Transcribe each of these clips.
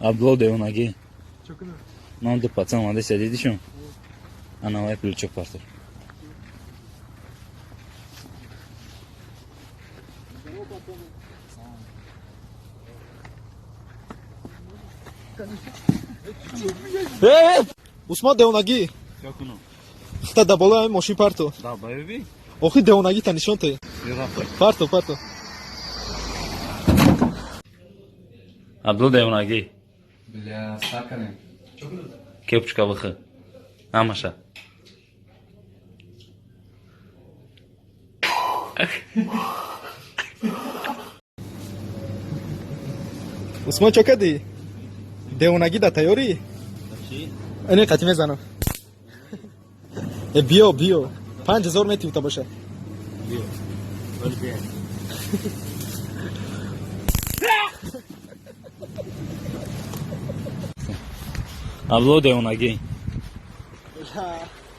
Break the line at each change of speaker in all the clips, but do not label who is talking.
Ablo devonagi. Нам до пацан надо сидеть еще. Она мой ключик пастор.
Усман девонаги.
Как оно?
Хта да бола машин парто.
Да, боеви.
Охи девонаги та нишон те. Парто.
Ablo devonagi.
Бля, сакане.
Кепчка выхы. Амаша.
Усман чо кади? Девонаги да тайёрӣ? Ане қати мезанам. Биё. 5000 мети ута боша.
Ablo devonagi.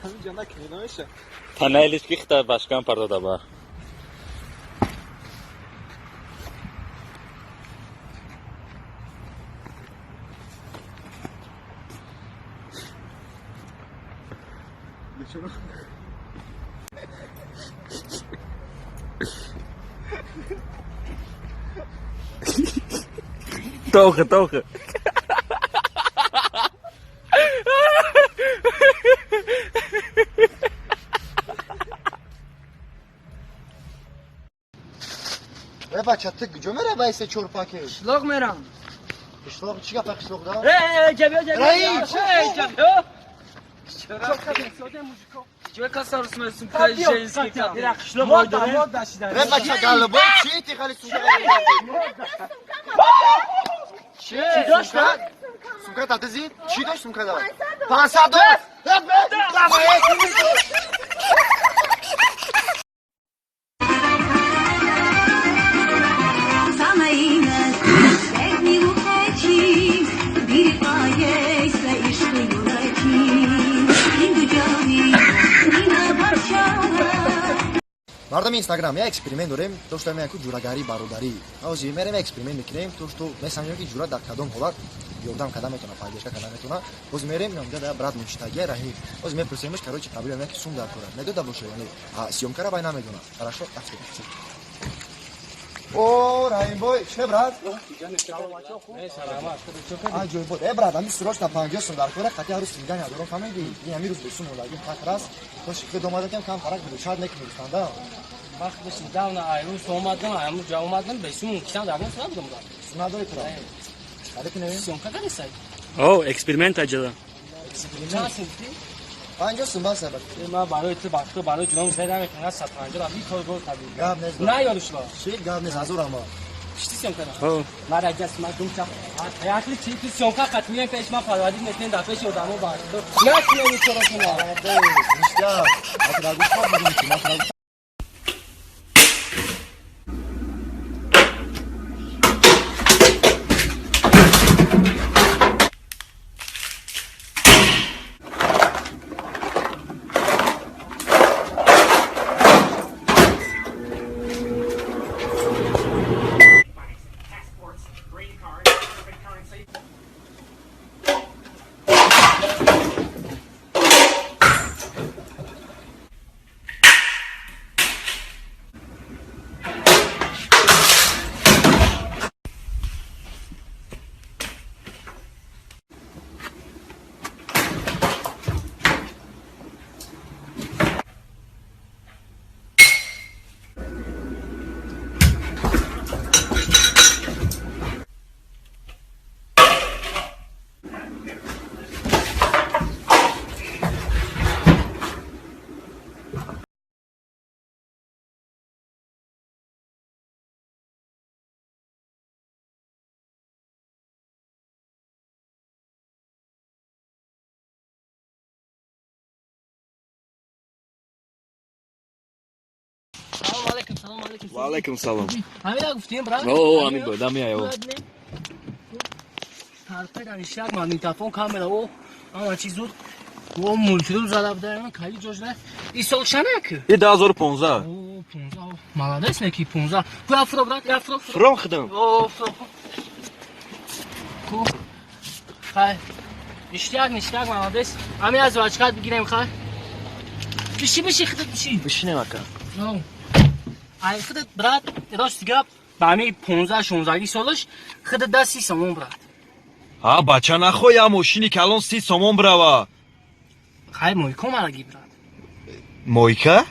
Ҳаминҷа накунӣ намеша.
Танайлиш бихта башкан парда ба. Тоха.
بچه تو کجا میره باعث چورپاکی؟
قشلاق میرم.
قشلاق چی گپ قشلاق دا؟
جبیا
رئیس!
جبیا چرا کاسا رسمسون کای جنسی کام قشلاق مادر
ره بچه گلبو چی تی خالی سوکا چی داشت؟ سوکا تاتزی؟ چی داشت سوکا دا؟ 500 داشت؟ مردم اینستاگرام یا اکسپریمنت داریم تو شما میگید جورگری برادری آزی میریم اکسپریمنت میکنیم تو میسنجیم که جورا در کدام حالت یادم کدام میتونه فایدهش کدام میتونه باز میریم میگم ده برات مشتاقی راهی باز میپرسیمش کاروچ پرابلم میگه سوم در کاره میگه دبوشه یعنی سیومکا را باید نمیدونه хорошо او رایم بوی چه برات آجوی بود برات امی سروش تا 50 سوم در کاره خاطر روز میگن ندارم فهمیدی این امی روز بسوم ولی فقط باش که دوماده کم فرق بود شاید نکنید دا
وقت بشین داون ایرون اومدم امروز جا اومدم بهشون کیسان دارم سنبودم
سنادوی تو ولی که نمی
سیون کاری سای
او اکسپریمنت اجلا.
چند سنتی
50 سوم باشه
ما برای تو وقت برای جنون زدم میکنه 150 بی کار گل تبدیل
گاب نز
نه یادشلا
چی گاب نز ازور اما
چی سیون کنه ما را جس ما دوم چا حیاتی چی تو سیون کا قطمیه پیش ما پروادی نتین دفعه شو دامو باز نه چی چرا کنه
اشتیا اصلا گوش کن بگیم که
سلام علیکم
سلام.
همین گفتیم برات
همین بود دمیایو.
طرف دانشگاه ماگنیتوفون کاملا او اما چیزو او مولتیدو زده بودن خیلی جوجه این سولشنه که
2015.
او 15 молодец neki 15 bu afro brat afro
From خدم.
او خیر اشتیاق مادرس همین از واجکات بگیریم خیر بشی خودت بشی
بشینیم اکا
نه ای خودت برات راست گپ با همین 15 16 سالش خودت دستی سامون برات
ها بچه نخو یا ماشینی که الان 30 سومون بروا
خیر مویکو مرگی برات
مویکه؟